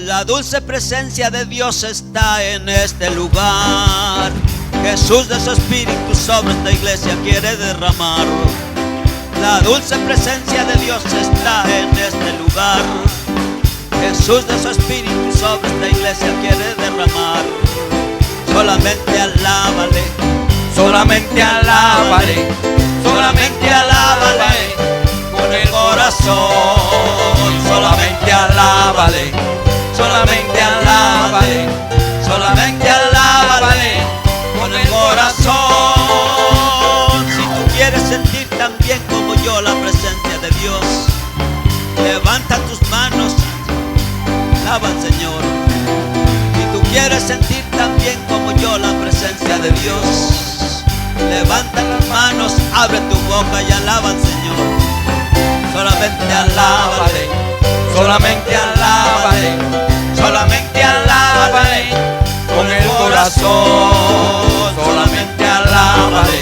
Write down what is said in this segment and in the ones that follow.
La dulce presencia de Dios está en este lugar. Jesús de su Espíritu sobre esta iglesia quiere derramar. La dulce presencia de Dios está en este lugar. Jesús de su Espíritu sobre esta iglesia quiere derramar. Solamente alábale, solamente alábale, solamente alábale con el corazón. Solamente alábale, solamente alábale, solamente alábale con el corazón. Si tú quieres sentir tan bien como yo la presencia de Dios, levanta tus manos, alaba al Señor. Si tú quieres sentir tan bien como yo la presencia de Dios, levanta tus manos, abre tu boca y alaba al Señor. Solamente alábale, solamente alábale, solamente alábale con el corazón. Solamente alábale,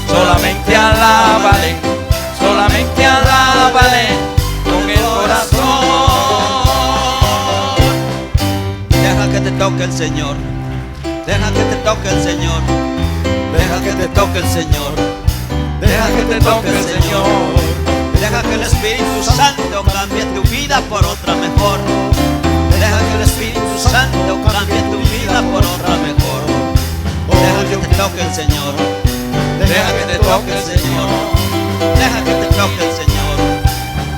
solamente alábale, solamente alábale con el corazón. Deja que te toque el Señor, deja que te toque el Señor, deja que te toque el Señor, deja que te toque el Señor. Deja que el Espíritu Santo cambie tu vida por otra mejor. Deja que el Espíritu Santo cambie tu vida por otra mejor. Deja que te toque el Señor, deja que te toque el Señor, deja que te toque el Señor,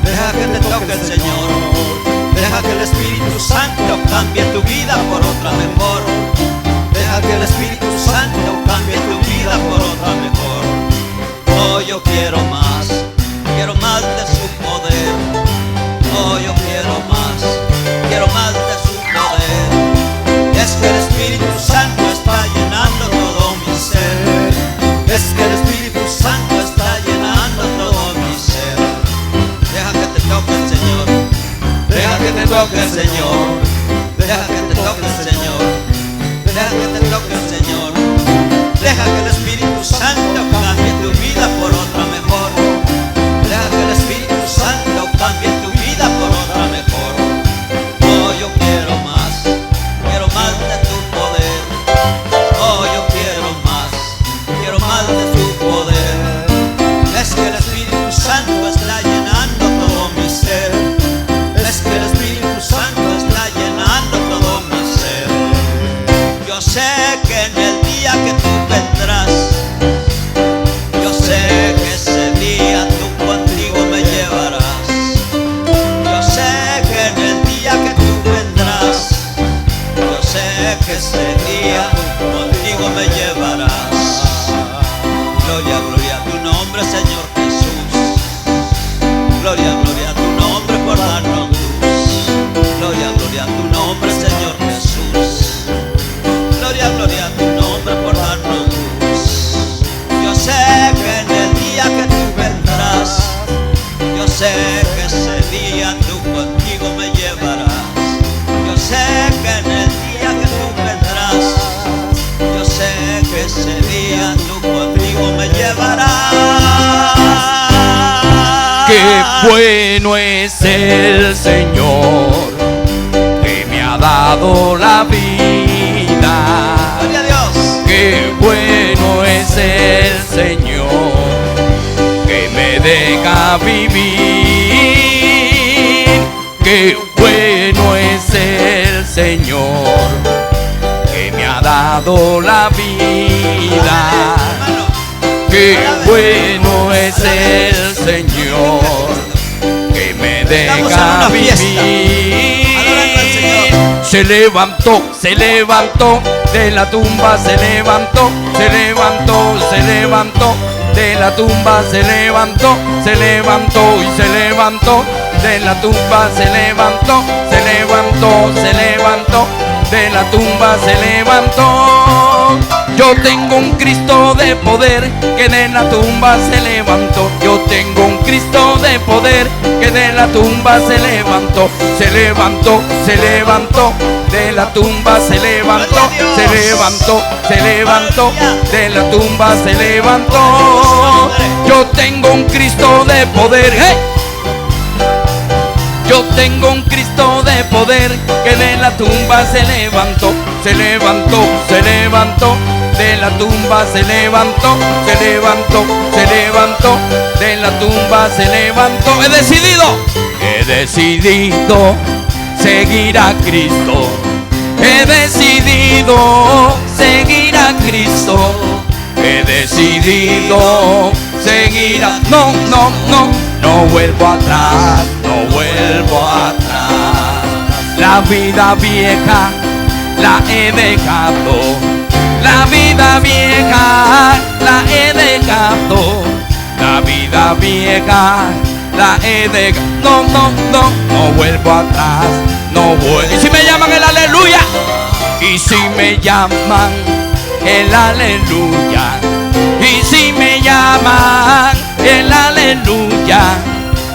deja que te toque el Señor. Deja que el Espíritu Santo cambie tu vida por otra mejor. Deja que el Espíritu Santo cambie tu vida por otra mejor. Oh, yo quiero más. Quiero más de su poder. Oh, yo quiero más de su poder. Es que el Espíritu Santo está llenando todo mi ser. Es que el Espíritu Santo está llenando todo mi ser. Deja que te toque el Señor, deja que te toque el Señor, deja que te toque el Señor, deja que te toque el Señor. Deja que el Espíritu Santo cambie tu vida por otra mejor. Deja que el Espíritu Santo cambie tu vida por otra mejor. Oh, yo quiero más de tu poder. Oh, yo quiero más de tu poder. Es que el Espíritu Santo está llenando todo mi ser. Es que el Espíritu Santo está llenando todo mi ser. Yo sé que en el día que tú vendrás, yo sé que ese día tú contigo me llevarás. Yo sé que en el día que tú vendrás, yo sé que ese día contigo me llevarás. Gloria, gloria a tu nombre, Señor Jesús. Gloria, gloria a tu nombre por darnos luz. Gloria, gloria a tu nombre, Señor Jesús. Gloria, gloria a tu nombre por darnos luz. Yo sé que en el día que tú vendrás, yo sé que ese día tú contigo me llevarás. Yo sé que en el día que tú vendrás, yo sé que ese día tú contigo me llevarás. Qué bueno es el Señor, que me ha dado la vida. Gloria a Dios. Qué bueno es el Señor, que me deja vivir. Qué bueno es el Señor, que me ha dado la vida. Qué bueno es el Señor, que me deja vivir. Se levantó de la tumba, se levantó de la tumba, se levantó y se levantó de la tumba, se levantó de la tumba, se levantó. Yo tengo un Cristo de poder que de la tumba se levantó. Yo tengo un Cristo de poder que de la tumba se levantó. Se levantó de la tumba, se levantó de la tumba, se levantó. Yo tengo un Cristo de poder. ¡Hey! Yo tengo un Cristo de poder que de la tumba se levantó, se levantó, se levantó, de la tumba se levantó, se levantó, se levantó, de la tumba se levantó. He decidido seguir a Cristo. He decidido seguir a Cristo. He decidido seguir a... No vuelvo atrás, no vuelvo atrás. La vida vieja la he dejado. La vida vieja la he dejado. La vida vieja la he dejado. No vuelvo atrás, no vuelvo. Y si me llaman el aleluya, y si me llaman el aleluya, y si me llaman el aleluya,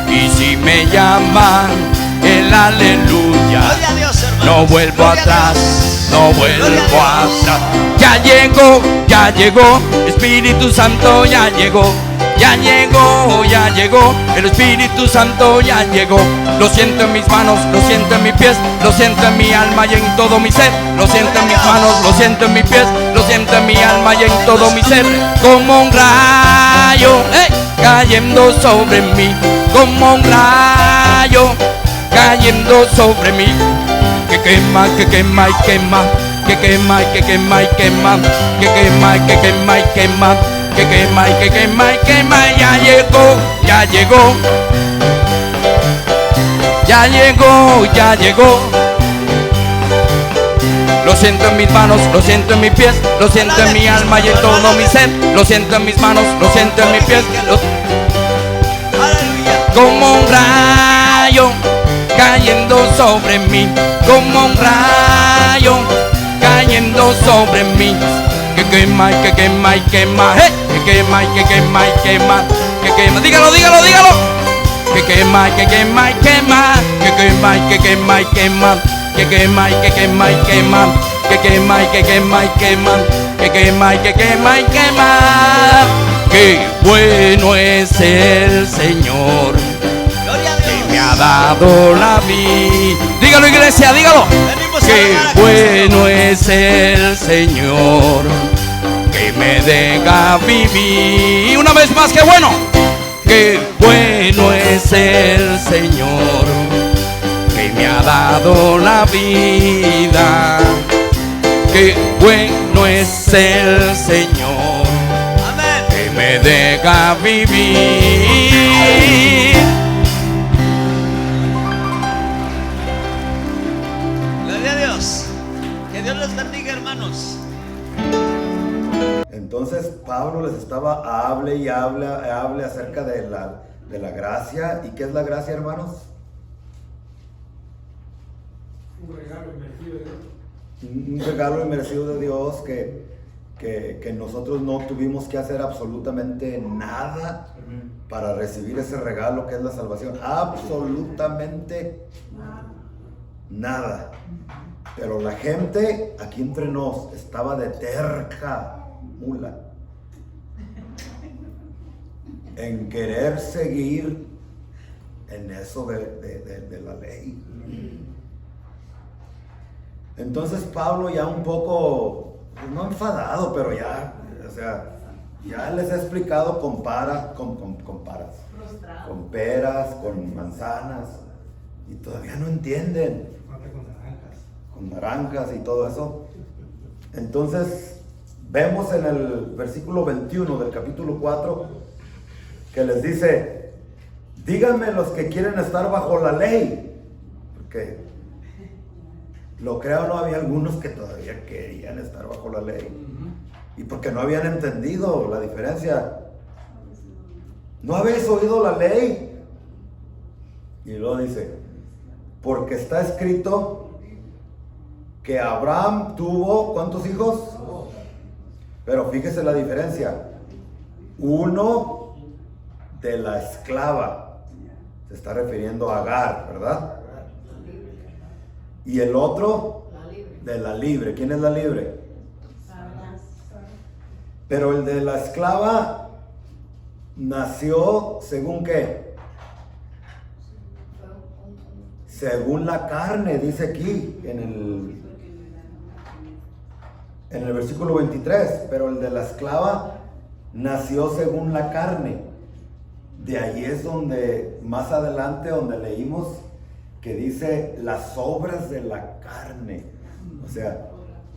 y si me llaman el aleluya, no vuelvo atrás, no vuelvo atrás. Ya llegó, Espíritu Santo ya llegó. Ya llegó, el Espíritu Santo ya llegó. Lo siento en mis manos, lo siento en mis pies, lo siento en mi alma y en todo mi ser. Lo siento en mis manos, lo siento en mis pies, lo siento en mi alma y en todo mi ser. Como un rayo, cayendo sobre mí. Como un rayo, cayendo sobre mí. Que quema, que quema y quema. Que quema y que quema y quema. Que quema y que quema y quema. Que quema y que quema y quema. Ya llegó, ya llegó. Ya llegó, ya llegó. Lo siento en mis manos, lo siento en mis pies, lo siento en mi alma y en todo mi ser. Lo siento en mis manos, lo siento en mis pies. Como un rayo cayendo sobre mí. Como un rayo cayendo sobre mí. Que quema y que quema y quema. Que quema y que quema y quema. Que quema, dígalo, dígalo, dígalo. Que quema y que quema y quema. Que quema y que quema y quema. Que quema y que quema y quema. Que quema y que quema y quema. Que quema y que quema y quema. Qué bueno es el Señor, que me ha dado la vida. Dígalo, iglesia, dígalo. Qué bueno es el Señor, que me deja vivir. Una vez más, qué bueno. Qué bueno es el Señor, que me ha dado la vida. Qué bueno es el Señor, que me deja vivir. Gloria a Dios. Que Dios les bendiga, hermanos. Entonces Pablo les estaba hable y hable acerca de la gracia. ¿Y qué es la gracia, hermanos? Un regalo inmerecido de Dios. Un regalo inmerecido de Dios que nosotros no tuvimos que hacer absolutamente nada para recibir ese regalo que es la salvación. Absolutamente nada. Pero la gente aquí entre nos estaba de terca mula en querer seguir en eso de la ley. Entonces Pablo ya un poco, no enfadado, pero ya, o sea, ya les he explicado con peras, con manzanas, y todavía no entienden. Con naranjas y todo eso. Entonces vemos en el versículo 21 del capítulo 4 que les dice: díganme los que quieren estar bajo la ley, porque lo creo, no había algunos que todavía querían estar bajo la ley, y porque no habían entendido la diferencia. ¿No habéis oído la ley? Y luego dice: porque está escrito que Abraham tuvo, ¿cuántos hijos? Pero fíjese la diferencia. Uno de la esclava, se está refiriendo a Agar, ¿verdad? Y el otro de la libre. ¿Quién es la libre? Pero el de la esclava nació, ¿según qué? según la carne, dice aquí en el versículo 23, pero el de la esclava nació según la carne. De ahí es donde, más adelante, donde leímos que dice las obras de la carne. O sea,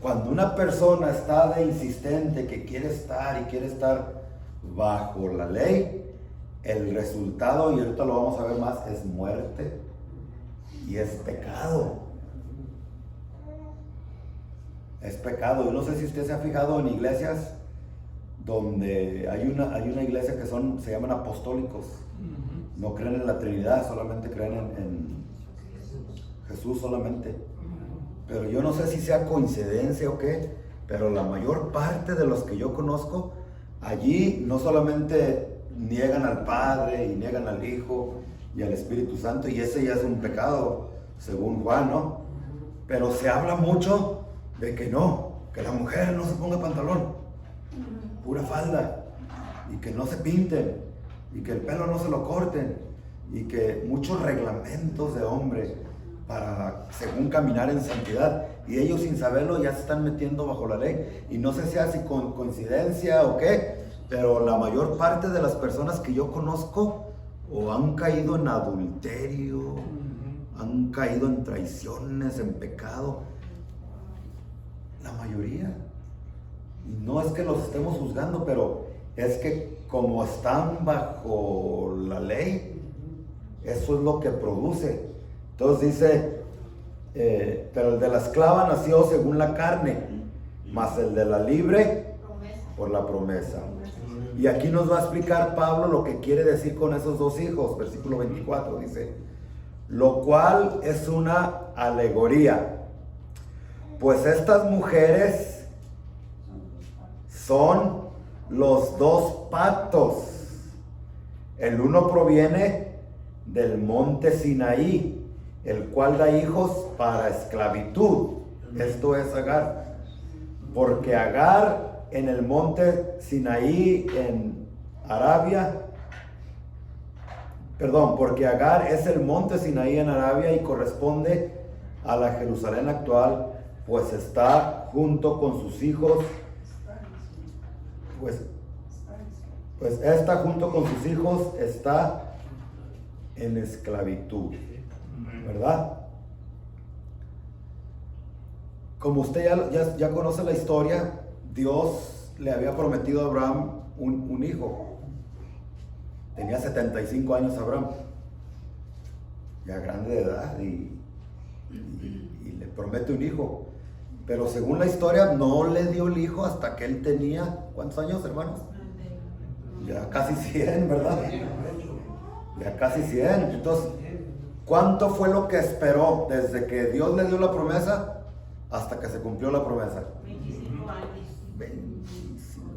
cuando una persona está de insistente que quiere estar bajo la ley, el resultado, y ahorita lo vamos a ver más, es muerte y es pecado. Es pecado. Yo no sé si usted se ha fijado en iglesias donde hay una iglesia que se llaman apostólicos. No creen en la Trinidad, solamente creen en Jesús solamente. Pero yo no sé si sea coincidencia o qué, pero la mayor parte de los que yo conozco, allí no solamente niegan al Padre y niegan al Hijo y al Espíritu Santo, y ese ya es un pecado, según Juan, ¿no? Pero se habla mucho de que no, que la mujer no se ponga pantalón, pura falda, y que no se pinten, y que el pelo no se lo corten, y que muchos reglamentos de hombre para, según caminar en santidad, y ellos sin saberlo ya se están metiendo bajo la ley, y no sé si así con coincidencia o qué, pero la mayor parte de las personas que yo conozco o han caído en adulterio, han caído en traiciones, en pecado, la mayoría. No es que los estemos juzgando, pero es que como están bajo la ley, eso es lo que produce. Entonces dice, pero el de la esclava nació según la carne, mas el de la libre por la promesa. Y aquí nos va a explicar Pablo lo que quiere decir con esos dos hijos. Versículo 24 dice, lo cual es una alegoría, pues estas mujeres son los dos pactos. El uno proviene del monte Sinaí, el cual da hijos para esclavitud. Esto es Agar. Porque Agar en el monte Sinaí en Arabia, porque Agar es el monte Sinaí en Arabia y corresponde a la Jerusalén actual, pues está junto con sus hijos, pues esta junto con sus hijos está en esclavitud, ¿verdad? Como usted ya conoce la historia, Dios le había prometido a Abraham un hijo. Tenía 75 años Abraham, ya grande de edad, y le promete un hijo. Pero según la historia, no le dio el hijo hasta que él tenía, ¿cuántos años, hermanos? Ya casi 100, ¿verdad? Ya casi 100. Entonces, ¿cuánto fue lo que esperó desde que Dios le dio la promesa hasta que se cumplió la promesa? 25 años.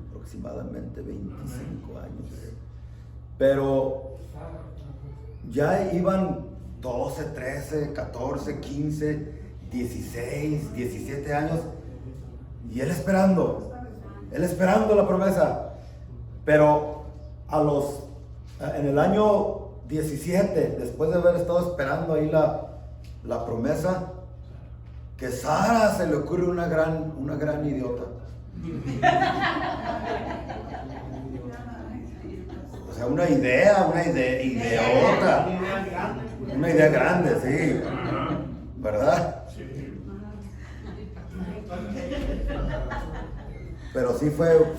Aproximadamente 25 años. Pero ya iban 12, 13, 14, 15, 16, 17 años, y él esperando la promesa. Pero en el año 17, después de haber estado esperando ahí la promesa, que Sara se le ocurre una gran idiota. O sea, una idea idiota. Una idea grande, sí. ¿Verdad? Pero sí fue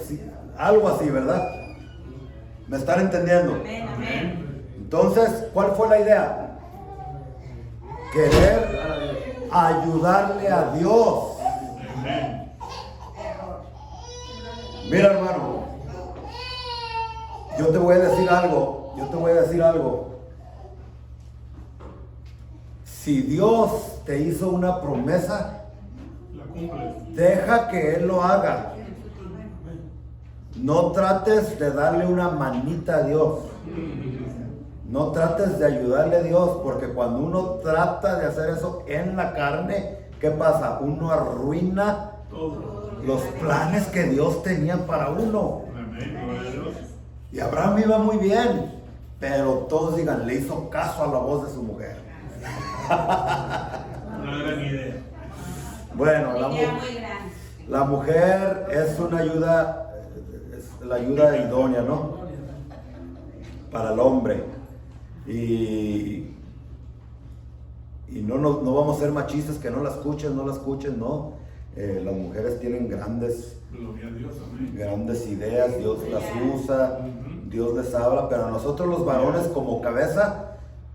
algo así, ¿verdad? ¿Me están entendiendo? Entonces, ¿cuál fue la idea? Querer ayudarle a Dios. Mira, hermano, yo te voy a decir algo. Si Dios te hizo una promesa, deja que Él lo haga. No trates de darle una manita a Dios. No trates de ayudarle a Dios, porque cuando uno trata de hacer eso en la carne, ¿qué pasa? Uno arruina los planes que Dios tenía para uno. Y Abraham iba muy bien, pero todos digan, le hizo caso a la voz de su mujer. Una gran idea. Bueno, Una idea muy grande. la mujer es una ayuda, es la ayuda idónea, ¿no? Para el hombre. Y no vamos a ser machistas, que no la escuchen, no. Las mujeres tienen grandes Gloria a Dios, amén. grandes ideas, Dios las usa, Dios les habla, pero a nosotros los varones como cabeza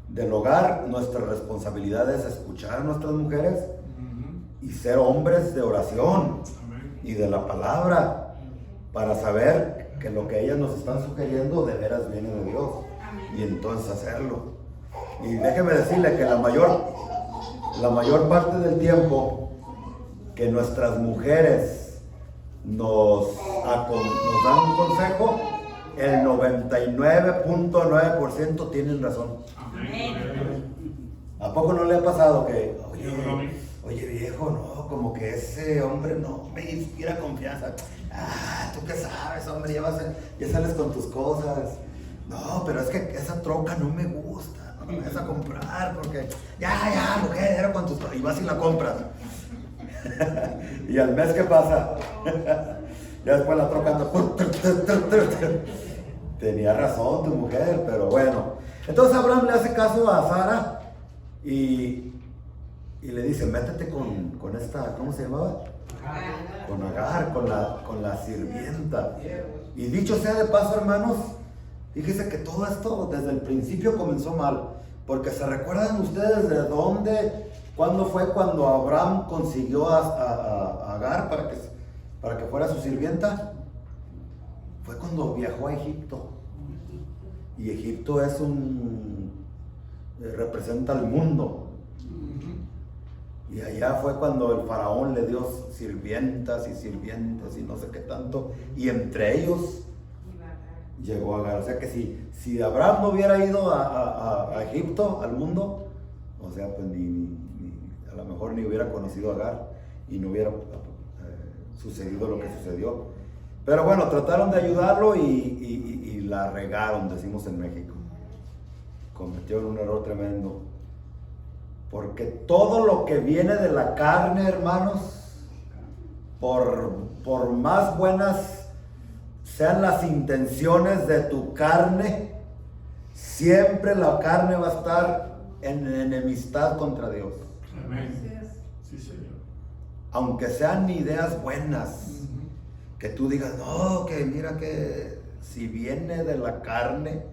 del hogar, nuestra responsabilidad es escuchar a nuestras mujeres y ser hombres de oración Amén. y de la palabra para saber que lo que ellas nos están sugiriendo de veras viene de Dios y entonces hacerlo. Y déjeme decirle que la mayor parte del tiempo que nuestras mujeres nos dan un consejo, el 99.9% tienen razón. ¿A poco no le ha pasado que, oye viejo, no, como que ese hombre no me inspira confianza? Tú qué sabes, hombre, ya sales con tus cosas. No, pero es que esa troca no me gusta, no me vayas a comprar porque ya, mujer, era con tus cosas. Y vas y la compras. Y al mes, ¿qué pasa? Ya después la troca anda. Tenía razón tu mujer, pero bueno. Entonces Abraham le hace caso a Sara y le dice, métete con esta, ¿cómo se llamaba? Con Agar, con la sirvienta. Y dicho sea de paso, hermanos, fíjese que todo esto desde el principio comenzó mal, porque se recuerdan ustedes de cuándo fue cuando Abraham consiguió a Agar para que fuera su sirvienta. Fue cuando viajó a Egipto. Y Egipto representa al mundo. Y allá fue cuando el faraón le dio sirvientas y no sé qué tanto. Y entre ellos llegó Agar. O sea que si Abraham no hubiera ido a Egipto, al mundo, o sea, pues a lo mejor ni hubiera conocido a Agar y no hubiera sucedido lo que sucedió. Pero bueno, trataron de ayudarlo y la regaron, decimos en México. Cometieron un error tremendo. Porque todo lo que viene de la carne, hermanos, por más buenas sean las intenciones de tu carne, siempre la carne va a estar en enemistad contra Dios. Amén. Sí, Señor. Aunque sean ideas buenas, que tú digas, no, que mira que si viene de la carne,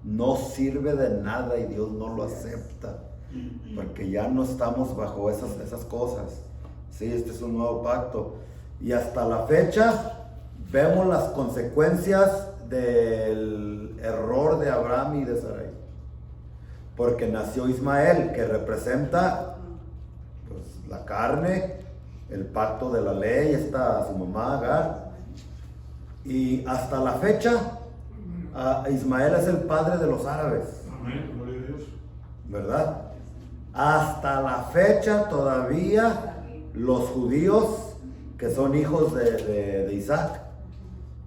no sirve de nada y Dios no lo acepta, porque ya no estamos bajo esas cosas. Sí, este es un nuevo pacto. Y hasta la fecha vemos las consecuencias del error de Abraham y de Sarai. Porque nació Ismael, que representa pues, la carne, el pacto de la ley, está su mamá Agar. Y hasta la fecha, Ismael es el padre de los árabes. Amén, gloria a Dios. ¿Verdad? Hasta la fecha todavía los judíos que son hijos de Isaac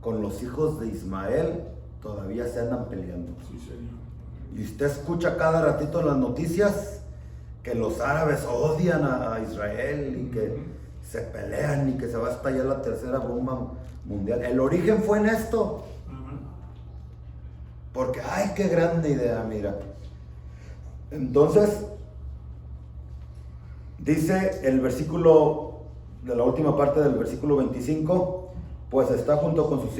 con los hijos de Ismael todavía se andan peleando. Sí, Señor. Y usted escucha cada ratito en las noticias que los árabes odian a Israel y que se pelean y que se va a estallar la tercera bomba mundial. El origen fue en esto. Porque, ay, qué grande idea, mira. Entonces, dice el versículo, de la última parte del versículo 25, pues esta junto con sus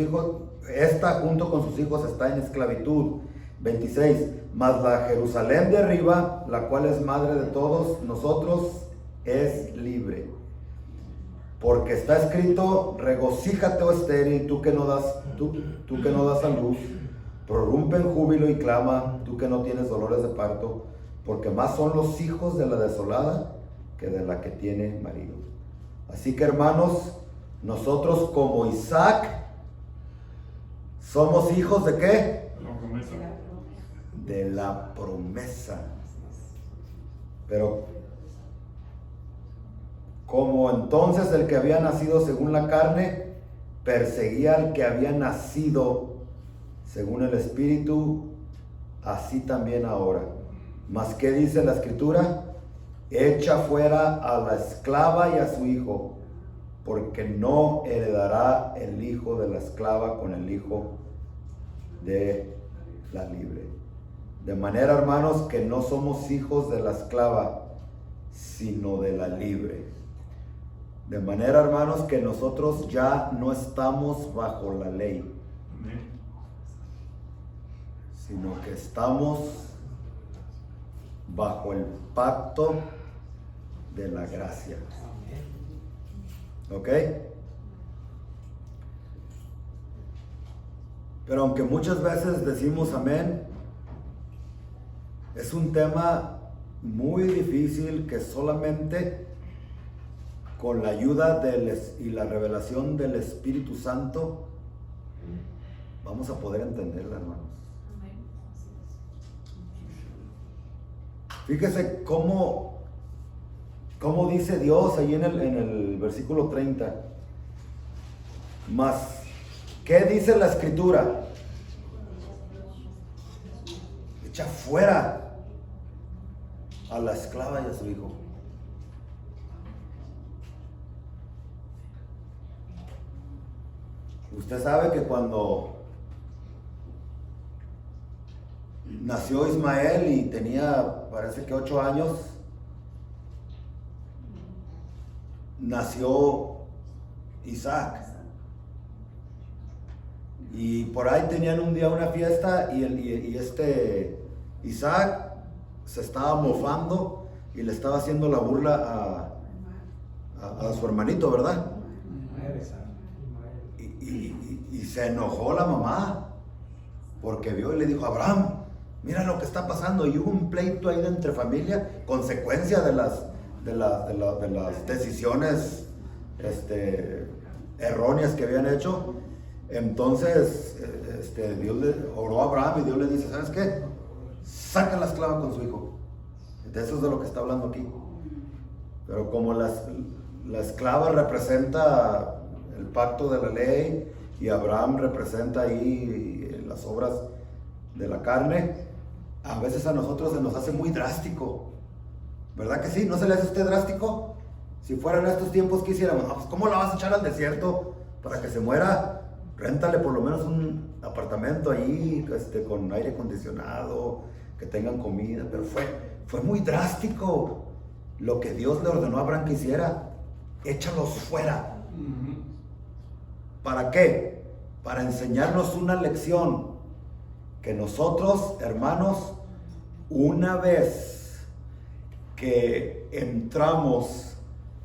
hijos está en esclavitud. 26, mas la Jerusalén de arriba, la cual es madre de todos nosotros, es libre. Porque está escrito, regocíjate, oh estéril, tú que no das a luz, prorrumpe en júbilo y clama, tú que no tienes dolores de parto, porque más son los hijos de la desolada que de la que tiene marido. Así que, hermanos, nosotros como Isaac somos hijos de ¿qué? La promesa. De la promesa. Pero como entonces el que había nacido según la carne perseguía al que había nacido según el Espíritu, así también ahora Mas ¿qué dice la escritura? Echa fuera a la esclava y a su hijo, porque no heredará el hijo de la esclava con el hijo de la libre. De manera, hermanos, que no somos hijos de la esclava, sino de la libre. De manera, hermanos, que nosotros ya no estamos bajo la ley, Amén. sino que estamos bajo el pacto de la gracia. ¿Ok? Pero aunque muchas veces decimos amén, es un tema muy difícil que solamente con la ayuda y la revelación del Espíritu Santo vamos a poder entenderla, hermanos. Fíjese cómo dice Dios ahí en el versículo 30. Mas, ¿qué dice la escritura? Echa fuera a la esclava y a su hijo. Usted sabe que cuando nació Ismael y tenía, parece que 8 años, nació Isaac. Y por ahí tenían un día una fiesta y este Isaac se estaba mofando y le estaba haciendo la burla a su hermanito, ¿verdad? Y se enojó la mamá porque vio y le dijo: Abraham, mira lo que está pasando. Y hubo un pleito ahí de entre familia, consecuencia de las decisiones erróneas que habían hecho. Entonces Dios le oró a Abraham y Dios le dice: ¿sabes qué? Saca la esclava con su hijo. De eso es de lo que está hablando aquí. Pero como la esclava representa el pacto de la ley y Abraham representa ahí las obras de la carne, a veces a nosotros se nos hace muy drástico, ¿verdad que sí? ¿No se le hace a usted drástico? Si fueran estos tiempos, ¿qué hiciéramos? Pues, ¿cómo la vas a echar al desierto para que se muera? Réntale por lo menos un apartamento ahí con aire acondicionado, que tengan comida. Pero fue muy drástico lo que Dios le ordenó a Abraham que hiciera. Échalos fuera. ¿Para qué? Para enseñarnos una lección, que nosotros, hermanos, una vez que entramos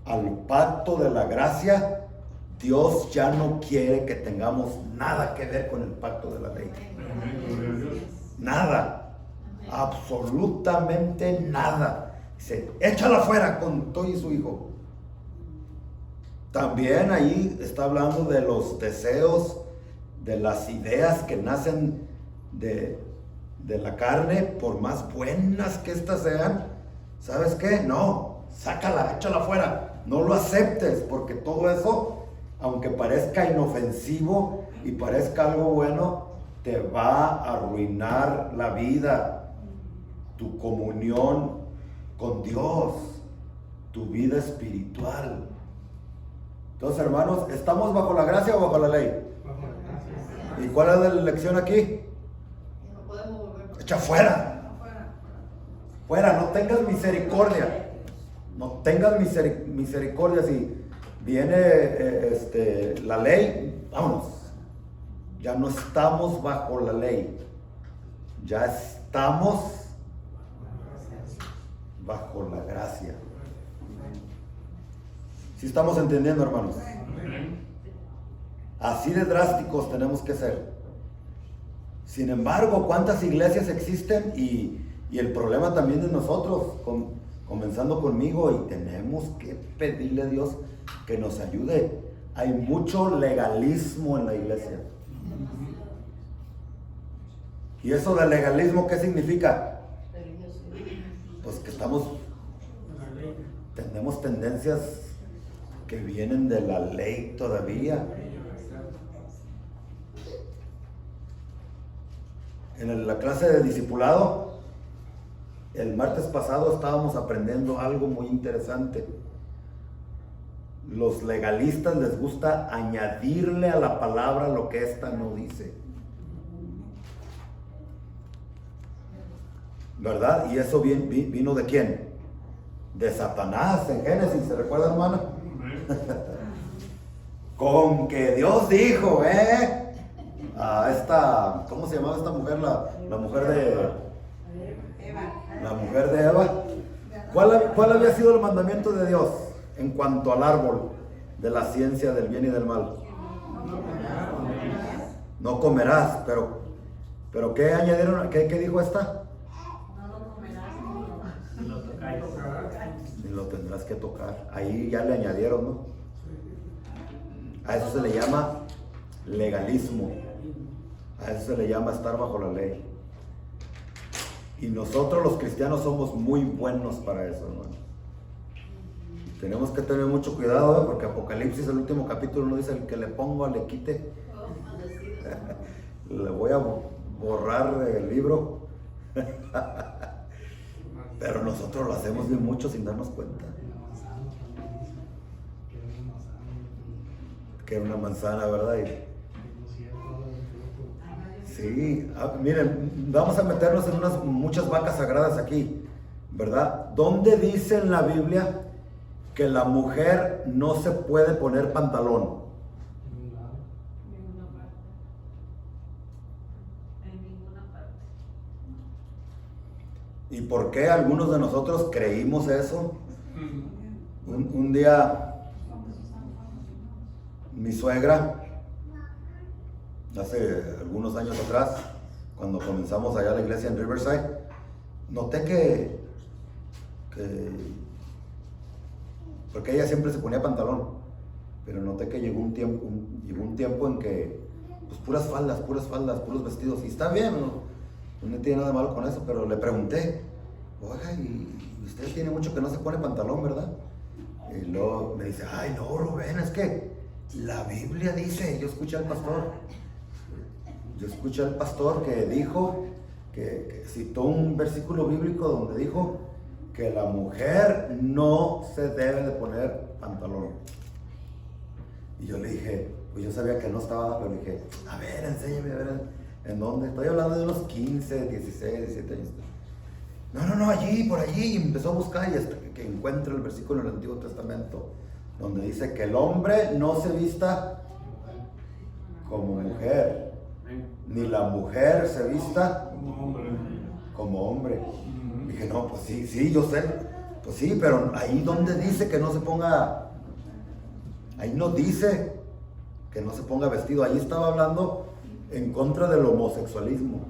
al pacto de la gracia, Dios ya no quiere que tengamos nada que ver con el pacto de la ley. Nada, absolutamente nada. Dice: échala fuera con todo y su hijo. También ahí está hablando de los deseos, de las ideas que nacen de la carne, por más buenas que éstas sean. ¿Sabes qué? No, sácala, échala fuera. No lo aceptes, porque todo eso, aunque parezca inofensivo y parezca algo bueno, te va a arruinar la vida, tu comunión con Dios, tu vida espiritual. Entonces, hermanos, ¿estamos bajo la gracia o bajo la ley? ¿Y cuál es la lección aquí? Echa fuera. Fuera, no tengas misericordia. No tengas misericordia. Si viene la ley, vámonos. Ya no estamos bajo la ley. Ya estamos bajo la gracia. ¿Sí estamos entendiendo, hermanos? Así de drásticos tenemos que ser. Sin embargo, ¿cuántas iglesias existen? Y el problema también de nosotros, comenzando conmigo, y tenemos que pedirle a Dios que nos ayude. Hay mucho legalismo en la iglesia. ¿Y eso de legalismo qué significa? Pues que tenemos tendencias que vienen de la ley todavía. En la clase de discipulado El martes pasado estábamos aprendiendo algo muy interesante. Los legalistas les gusta añadirle a la palabra lo que ésta no dice. ¿Verdad? ¿Y eso vino de quién? De Satanás en Génesis, ¿se recuerda, hermana? Con que Dios dijo, a esta, ¿cómo se llamaba esta mujer? La mujer de la mujer de Eva. ¿Cuál había sido el mandamiento de Dios en cuanto al árbol de la ciencia del bien y del mal? No comerás, pero ¿qué añadieron? ¿Qué dijo esta? Ni lo tendrás que tocar. Ahí ya le añadieron, ¿no? A eso se le llama legalismo. A eso se le llama estar bajo la ley. Y nosotros los cristianos somos muy buenos para eso, hermano. Tenemos que tener mucho cuidado, porque Apocalipsis, el último capítulo, no dice: el que le pongo le quite. Le voy a borrar el libro. Pero nosotros lo hacemos bien mucho sin darnos cuenta. Que era una manzana, ¿verdad? Sí, miren, vamos a meternos en muchas vacas sagradas aquí, ¿verdad? ¿Dónde dice en la Biblia que la mujer no se puede poner pantalón? En ninguna parte. ¿Y por qué algunos de nosotros creímos eso? Un día mi suegra, hace algunos años atrás, cuando comenzamos allá la iglesia en Riverside, noté que porque ella siempre se ponía pantalón, pero noté que llegó un tiempo en que pues puras faldas, puros vestidos, y está bien, no tiene nada de malo con eso, pero le pregunté: oiga, y usted tiene mucho que no se pone pantalón, ¿verdad? Y luego me dice: ay no, Rubén, es que la Biblia dice. Yo escuché al pastor que dijo, que citó un versículo bíblico donde dijo que la mujer no se debe de poner pantalón. Y yo le dije, pues yo sabía que no estaba, pero le dije: a ver, enséñame, a ver, ¿en dónde? Estoy hablando de unos 15, 16, 17 años. No, allí, por allí. Y empezó a buscar, y hasta que encuentra el versículo en el Antiguo Testamento donde dice que el hombre no se vista como mujer, ni la mujer se vista como hombre. Dije: no, pues sí, yo sé. Pues sí, pero ahí donde dice que no se ponga, ahí no dice que no se ponga vestido. Ahí estaba hablando en contra del homosexualismo.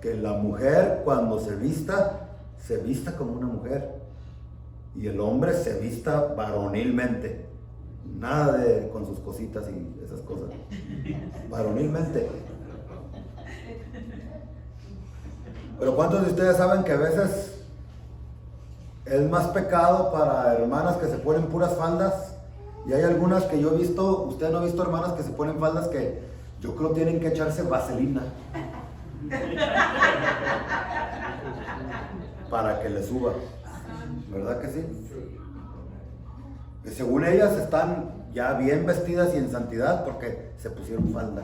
Que la mujer, cuando se vista como una mujer, y el hombre se vista varonilmente. Nada de con sus cositas y esas cosas. Varonilmente. Pero ¿cuántos de ustedes saben que a veces es más pecado para hermanas que se ponen puras faldas? Y hay algunas que yo he visto, usted no ha visto hermanas que se ponen faldas que yo creo tienen que echarse vaselina para que le suba. ¿Verdad que sí? Que según ellas están ya bien vestidas y en santidad porque se pusieron falda.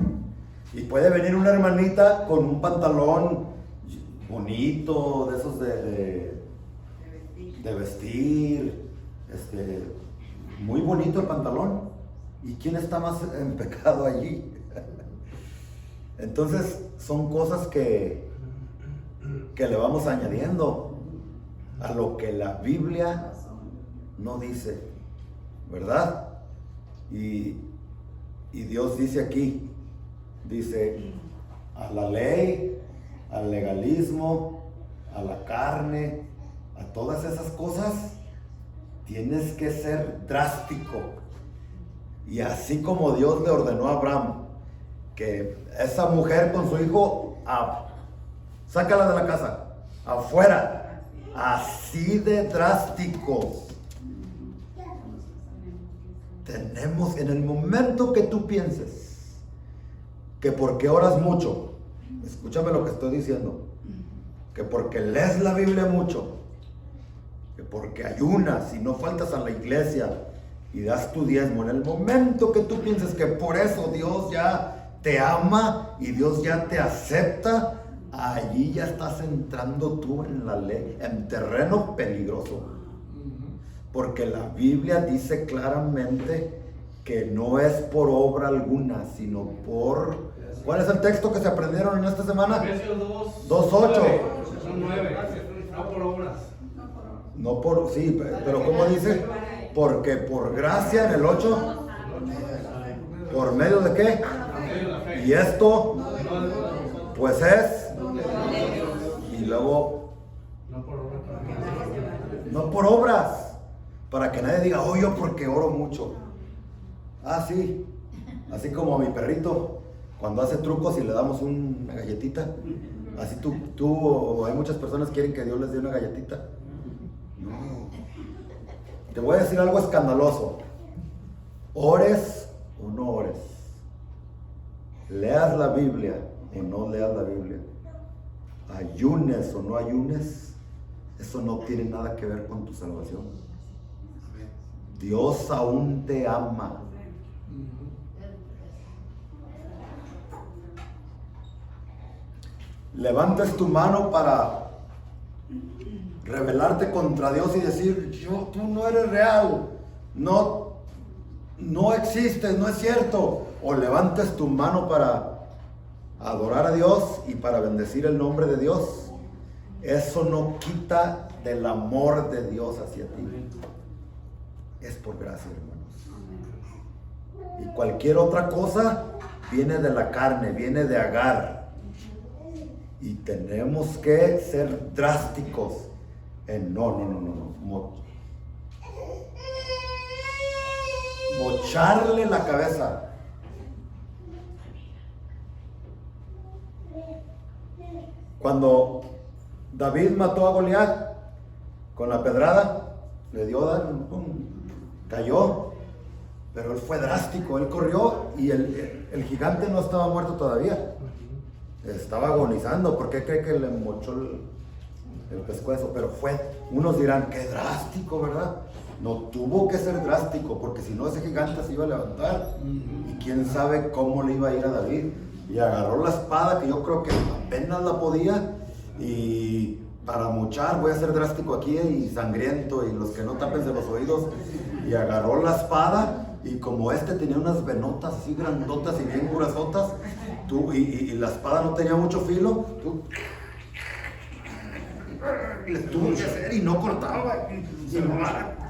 Y puede venir una hermanita con un pantalón bonito, de esos de vestir, muy bonito el pantalón. ¿Y quién está más en pecado allí? Entonces son cosas que le vamos añadiendo a lo que la Biblia no dice, ¿verdad? Y Dios dice aquí, dice: a la ley, al legalismo, a la carne, a todas esas cosas, tienes que ser drástico. Y así como Dios le ordenó a Abraham que esa mujer con su hijo, sácala de la casa, afuera. Así de drástico. Tenemos, en el momento que tú pienses que porque oras mucho, escúchame lo que estoy diciendo, que porque lees la Biblia mucho, que porque ayunas y no faltas a la iglesia y das tu diezmo, en el momento que tú pienses que por eso Dios ya te ama y Dios ya te acepta, allí ya estás entrando tú en la ley, en terreno peligroso. Porque la Biblia dice claramente que no es por obra alguna, sino por... ¿Cuál es el texto que se aprendieron en esta semana? Efesios 2:8. Son 9. No por obras. No por... Sí, pero ¿cómo dice? Porque por gracia en el 8. ¿Por medio de qué? Y esto, pues es... Y luego... No por obras. Para que nadie diga, oh, yo porque oro mucho. Ah, sí. Así como a mi perrito, cuando hace trucos y le damos una galletita. Así tú hay muchas personas que quieren que Dios les dé una galletita. No. Te voy a decir algo escandaloso. Ores o no ores. Leas la Biblia o no leas la Biblia. Ayunes o no ayunes. Eso no tiene nada que ver con tu salvación. Dios aún te ama. Levantes tu mano para rebelarte contra Dios y decir, tú no eres real, no existes, no es cierto. O levantes tu mano para adorar a Dios y para bendecir el nombre de Dios. Eso no quita del amor de Dios hacia ti. Es por gracia, hermanos. Y cualquier otra cosa viene de la carne, viene de Agar. Y tenemos que ser drásticos en mocharle la cabeza. Cuando David mató a Goliat con la pedrada, le dio cayó, pero él fue drástico, él corrió y el gigante no estaba muerto todavía, estaba agonizando. ¿Por qué cree que le mochó el pescuezo? Pero unos dirán, qué drástico, ¿verdad? No tuvo que ser drástico, porque si no ese gigante se iba a levantar y quién sabe cómo le iba a ir a David. Y agarró la espada, que yo creo que apenas la podía, y para mochar, voy a ser drástico aquí y sangriento, y los que no tápense los oídos, y agarró la espada, y como tenía unas venotas así grandotas y bien gruesotas, y la espada no tenía mucho filo, le tuvo que hacer y no cortaba,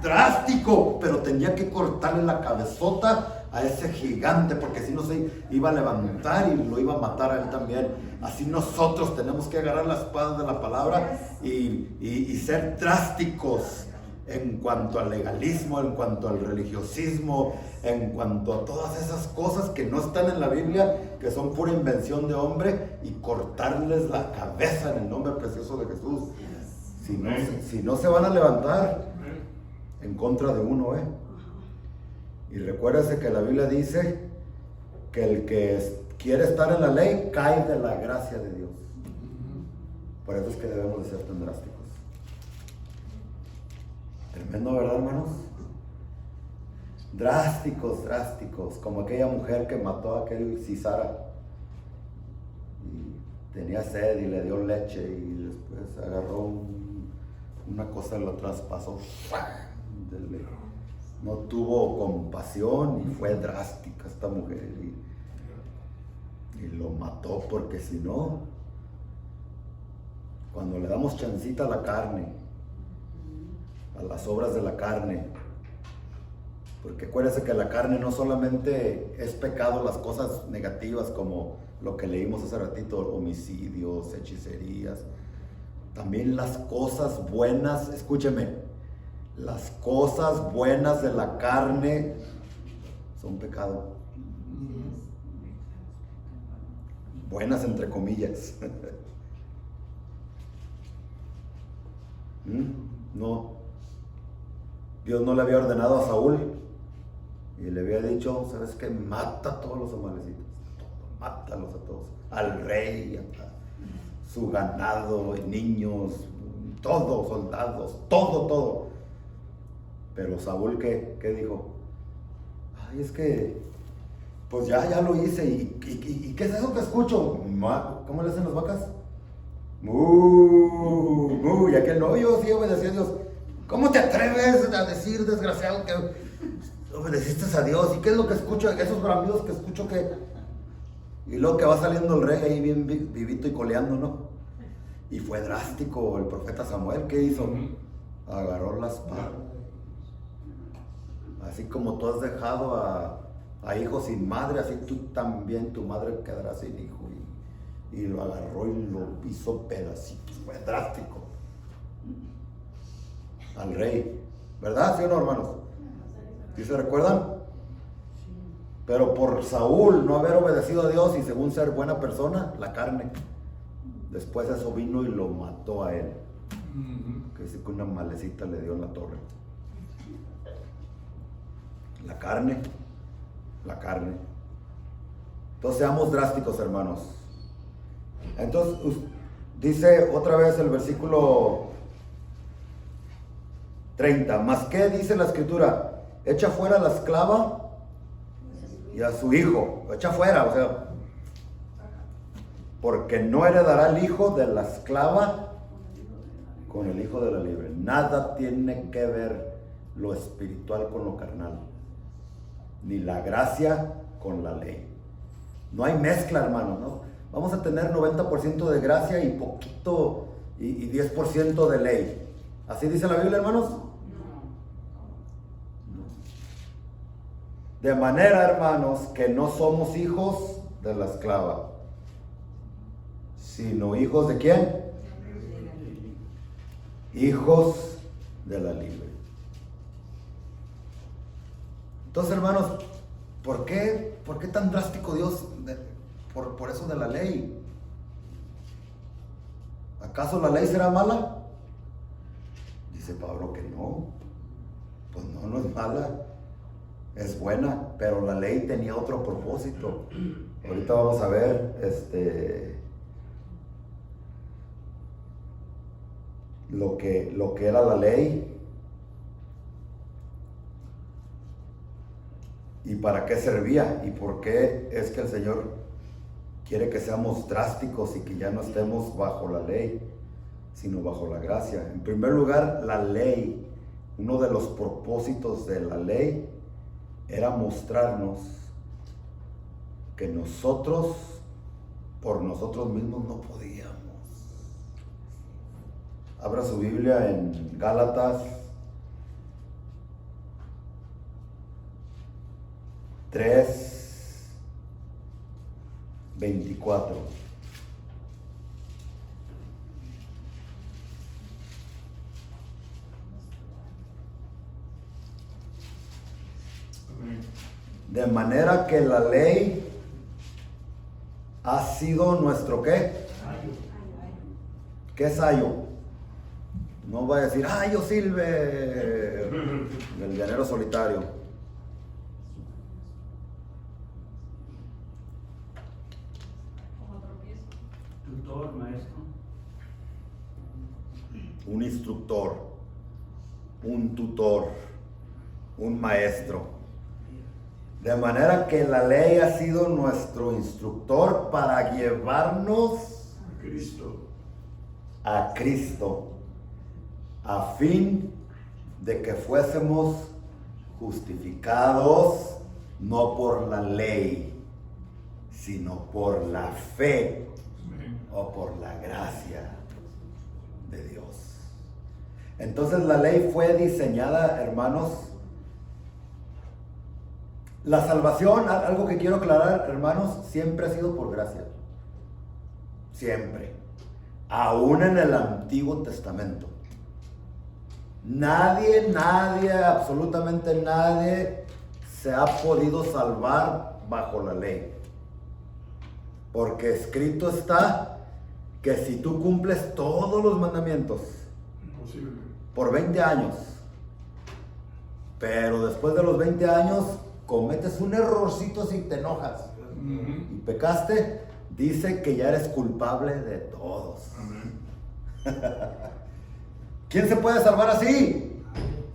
drástico, pero tenía que cortarle la cabezota a ese gigante, porque si no se iba a levantar y lo iba a matar a él también. Así nosotros tenemos que agarrar la espada de la palabra y ser drásticos en cuanto al legalismo, en cuanto al religiosismo, en cuanto a todas esas cosas que no están en la Biblia, que son pura invención de hombre, y cortarles la cabeza en el nombre precioso de Jesús. Si no se van a levantar en contra de uno, Y recuérdese que la Biblia dice que el que quiere estar en la ley cae de la gracia de Dios. Por eso es que debemos de ser tan drásticos. Tremendo, ¿verdad, hermanos? Drásticos, como aquella mujer que mató a aquel Sisara y tenía sed y le dio leche y después agarró una cosa y lo traspasó. No tuvo compasión y fue drástica esta mujer y lo mató, porque si no, cuando le damos chancita a la carne, a las obras de la carne, porque acuérdense que la carne no solamente es pecado, las cosas negativas como lo que leímos hace ratito, homicidios, hechicerías, también las cosas buenas, escúcheme, las cosas buenas de la carne son pecado. Buenas entre comillas. No. Dios no le había ordenado a Saúl y le había dicho, ¿sabes qué? Mata a todos los amalecitos. Mátalos a todos. Al rey. su ganado, niños, todo, soldados, todo. Pero Saúl, ¿qué dijo? Ay, es que, pues ya lo hice. ¿Y qué es eso que escucho? ¿Cómo le hacen las vacas? Y aquel no, yo sí obedecí a Dios. ¿Cómo te atreves a decir, desgraciado, que obedeciste a Dios? ¿Y qué es lo que escucho? Esos bramidos que escucho que... Y luego que va saliendo el rey ahí bien vivito y coleando, ¿no? Y fue drástico el profeta Samuel. ¿Qué hizo? Agarró la espada. Así como tú has dejado a hijos sin madre, así tú también, tu madre quedará sin hijo. Y lo agarró y lo hizo pedacitos. Fue drástico. Al rey. ¿Verdad? ¿Sí o no, hermanos? ¿Sí se recuerdan? Pero por Saúl no haber obedecido a Dios y según ser buena persona, la carne. Después eso vino y lo mató a él. Que dice que una malecita le dio en la torre. La carne. Entonces seamos drásticos, hermanos. Entonces dice otra vez el versículo 30. ¿Más qué dice la escritura? Echa fuera a la esclava y a su hijo. Echa fuera, o sea, porque no heredará el hijo de la esclava con el hijo de la libre. Nada tiene que ver lo espiritual con lo carnal, ni la gracia con la ley. No hay mezcla, hermano, ¿no? Vamos a tener 90% de gracia y poquito y 10% de ley. ¿Así dice la Biblia, hermanos? No. De manera, hermanos, que no somos hijos de la esclava, sino hijos ¿de quién? Hijos de la libre. Entonces, hermanos, ¿por qué tan drástico Dios por eso de la ley? ¿Acaso la ley será mala? Dice Pablo que no. Pues no es mala, es buena, pero la ley tenía otro propósito. Ahorita vamos a ver lo que era la ley y para qué servía y por qué es que el Señor quiere que seamos drásticos y que ya no estemos bajo la ley, sino bajo la gracia. En primer lugar, la ley, uno de los propósitos de la ley era mostrarnos que nosotros, por nosotros mismos, no podíamos. Abra su Biblia en Gálatas 3:24. De manera que la ley ha sido nuestro ¿qué? ¿Qué es ayo? No va a decir, yo Silve, del llanero solitario. Tutor, maestro. Un instructor, un tutor, un maestro. De manera que la ley ha sido nuestro instructor para llevarnos a Cristo, a fin de que fuésemos justificados no por la ley, sino por la fe o por la gracia de Dios. Entonces la ley fue diseñada, hermanos. La salvación, algo que quiero aclarar, hermanos, siempre ha sido por gracia. Siempre. Aún en el Antiguo Testamento. Nadie, absolutamente nadie se ha podido salvar bajo la ley. Porque escrito está que si tú cumples todos los mandamientos por 20 años, pero después de los 20 años cometes un errorcito si te enojas y pecaste, dice que ya eres culpable de todos. Amén. ¿Quién se puede salvar así?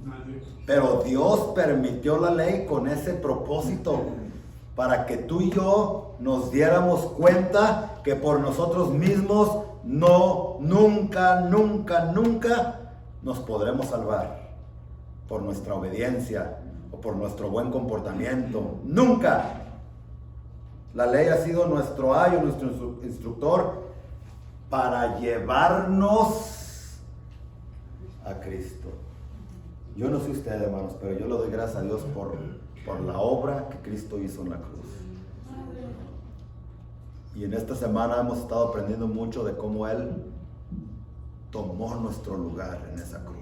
Nadie. Pero Dios permitió la ley con ese propósito, para que tú y yo nos diéramos cuenta que por nosotros mismos nunca nos podremos salvar por nuestra obediencia o por nuestro buen comportamiento. Nunca. La ley ha sido nuestro ayo, nuestro instructor para llevarnos a Cristo. Yo no sé usted, hermanos, pero yo le doy gracias a Dios por la obra que Cristo hizo en la cruz. Y en esta semana hemos estado aprendiendo mucho de cómo Él tomó nuestro lugar en esa cruz.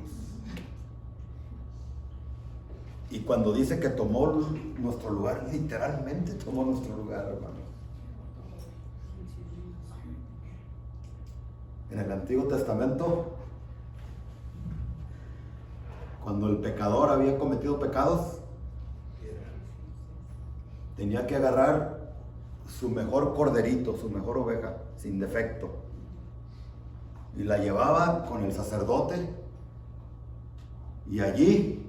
Y cuando dice que tomó nuestro lugar, literalmente tomó nuestro lugar, hermano. En el Antiguo Testamento, cuando el pecador había cometido pecados, tenía que agarrar su mejor corderito, su mejor oveja, sin defecto, y la llevaba con el sacerdote, y allí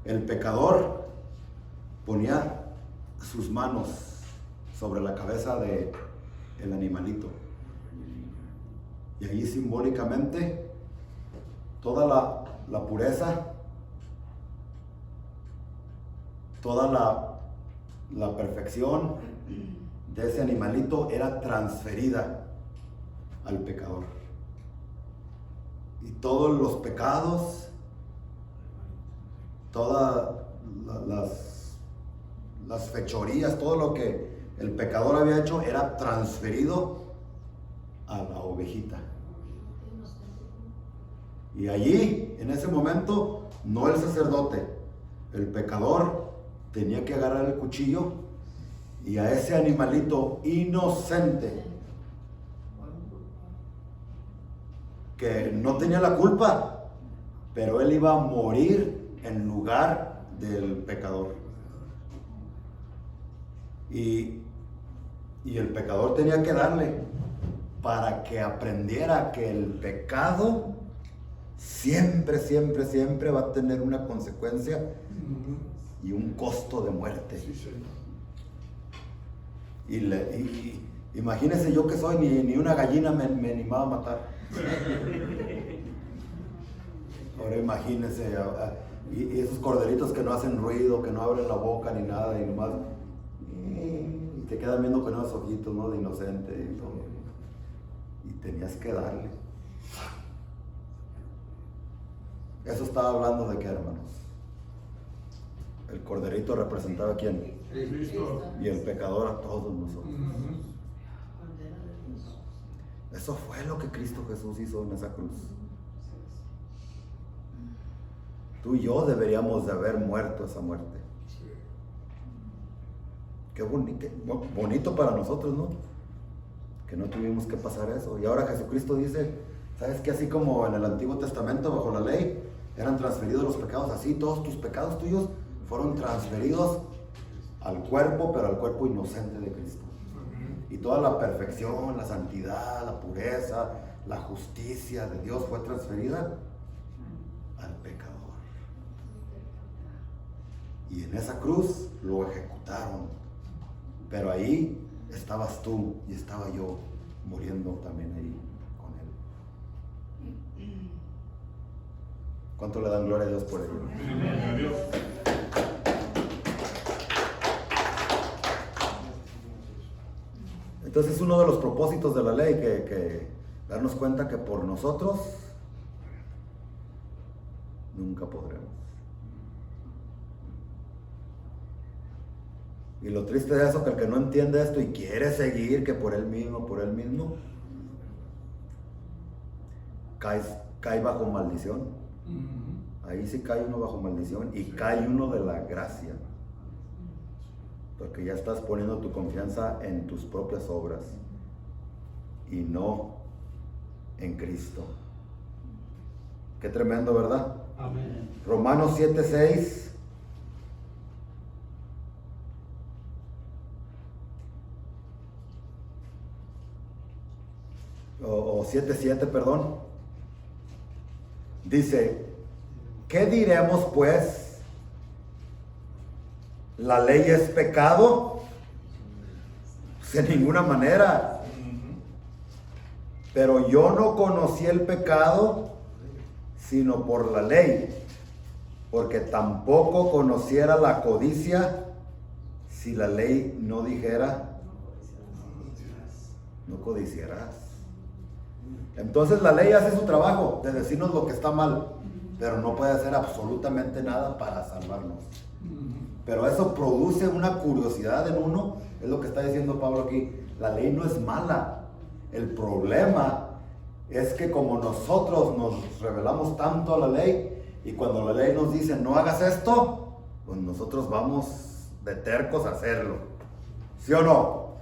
el pecador ponía sus manos sobre la cabeza del animalito, y allí simbólicamente toda la pureza, toda la perfección de ese animalito era transferida al pecador. Y todos los pecados, todas las fechorías, todo lo que el pecador había hecho era transferido a la ovejita. Y allí, en ese momento, no el sacerdote, el pecador tenía que agarrar el cuchillo y a ese animalito inocente, que no tenía la culpa, pero él iba a morir en lugar del pecador. Y el pecador tenía que darle para que aprendiera que el pecado siempre va a tener una consecuencia y un costo de muerte. Sí, Señor. Y imagínense, yo que soy, ni una gallina me animaba a matar. Ahora imagínense, y esos corderitos que no hacen ruido, que no abren la boca ni nada, y nomás y te quedan viendo con esos ojitos, ¿no? De inocente y todo. Y tenías que darle. Eso estaba hablando de qué, hermanos. El corderito representaba a quién, Cristo. y el pecador a todos nosotros. Ujú. Eso fue lo que Cristo Jesús hizo en esa cruz. Tú y yo deberíamos de haber muerto esa muerte. Qué bonito para nosotros, ¿no? Que no tuvimos que pasar eso. Y ahora Jesucristo dice, ¿sabes qué? Así como en el Antiguo Testamento, bajo la ley, eran transferidos los pecados, así todos tus pecados tuyos fueron transferidos al cuerpo, pero al cuerpo inocente de Cristo. Y toda la perfección, la santidad, la pureza, la justicia de Dios fue transferida al pecador. Y en esa cruz lo ejecutaron. Pero ahí estabas tú y estaba yo muriendo también ahí con él. ¿Cuánto le dan gloria a Dios por ello? Gloria a Dios. Entonces uno de los propósitos de la ley que darnos cuenta que por nosotros nunca podremos. Y lo triste de eso, que el que no entiende esto y quiere seguir que por él mismo, cae bajo maldición. Ahí sí cae uno bajo maldición y cae uno de la gracia. Porque ya estás poniendo tu confianza en tus propias obras y no en Cristo. Qué tremendo, ¿verdad? Amén. Romanos 7:6. o 7:7, perdón. Dice, ¿qué diremos pues? ¿La ley es pecado? Pues de ninguna manera. Pero yo no conocí el pecado sino por la ley, porque tampoco conociera la codicia si la ley no dijera, no codiciarás. Entonces la ley hace su trabajo de decirnos lo que está mal, pero no puede hacer absolutamente nada para salvarnos. Pero eso produce una curiosidad en uno, es lo que está diciendo Pablo aquí. La ley no es mala, el problema es que como nosotros nos rebelamos tanto a la ley, y cuando la ley nos dice no hagas esto, pues nosotros vamos de tercos a hacerlo. ¿Sí o no?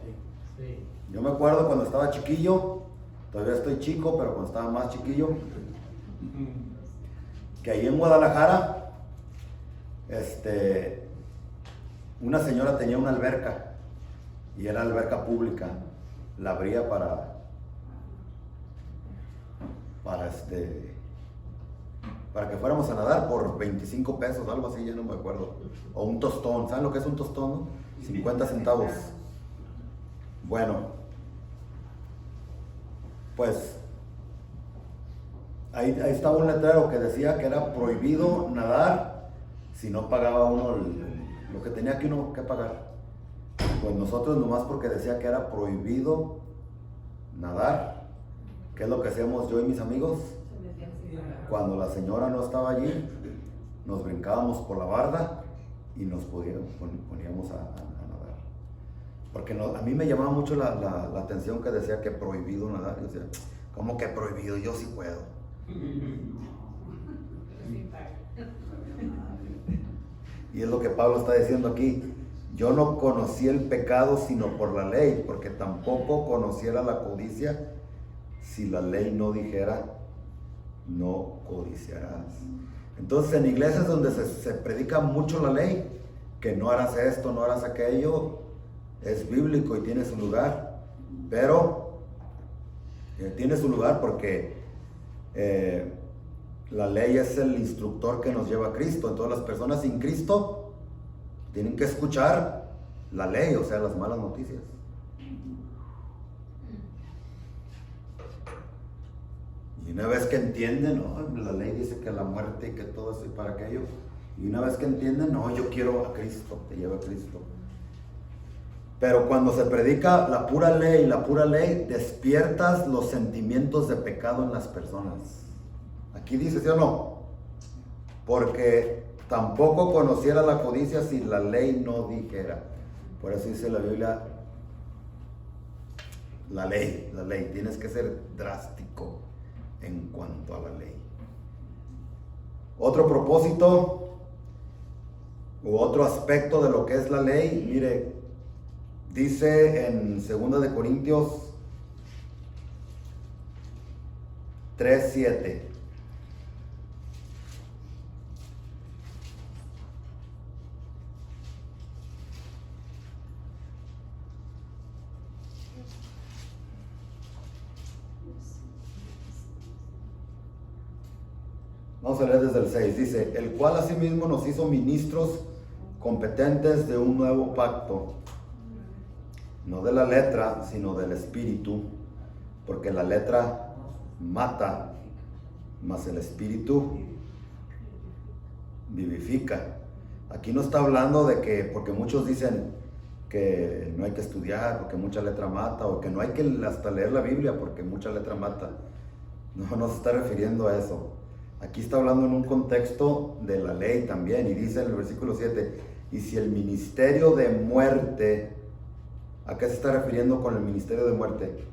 Sí. Yo me acuerdo cuando estaba chiquillo, todavía estoy chico, pero cuando estaba más chiquillo, que ahí en Guadalajara, una señora tenía una alberca, y era alberca pública, la abría para que fuéramos a nadar por 25 pesos, algo así, ya no me acuerdo, o un tostón. ¿Saben lo que es un tostón, no? 50 centavos. Bueno, pues ahí estaba un letrero que decía que era prohibido nadar si no pagaba uno lo que tenía que uno que pagar. Pues nosotros nomás porque decía que era prohibido nadar, ¿qué es lo que hacíamos yo y mis amigos? Cuando la señora no estaba allí, nos brincábamos por la barda y nos poníamos a nadar. Porque a mí me llamaba mucho la atención que decía que prohibido nadar. Yo decía, ¿cómo que prohibido? Yo sí puedo. Y es lo que Pablo está diciendo aquí. Yo no conocí el pecado sino por la ley, porque tampoco conociera la codicia si la ley no dijera no codiciarás. Entonces en iglesias donde se predica mucho la ley, que no harás esto, no harás aquello, es bíblico y tiene su lugar, pero tiene su lugar porque la ley es el instructor que nos lleva a Cristo. Entonces las personas sin Cristo tienen que escuchar la ley, o sea, las malas noticias. Y una vez que entienden, no, la ley dice que la muerte y que todo eso y para aquello. Y una vez que entienden, no, yo quiero a Cristo, te llevo a Cristo. Pero cuando se predica la pura ley, despiertas los sentimientos de pecado en las personas. Aquí dice, ¿sí o no? Porque tampoco conociera la codicia si la ley no dijera. Por eso dice la Biblia, la ley, tienes que ser drástico en cuanto a la ley. Otro propósito u otro aspecto de lo que es la ley, mire, dice en 2 de Corintios 3:7. Vamos a leer desde el 6. Dice, el cual asimismo nos hizo ministros competentes de un nuevo pacto, no de la letra, sino del espíritu, porque la letra mata, mas el espíritu vivifica. Aquí no está hablando de que, porque muchos dicen que no hay que estudiar porque mucha letra mata, o que no hay que hasta leer la Biblia porque mucha letra mata. No se está refiriendo a eso. Aquí está hablando en un contexto de la ley también, y dice en el versículo 7, y si el ministerio de muerte, ¿a qué se está refiriendo con el ministerio de muerte?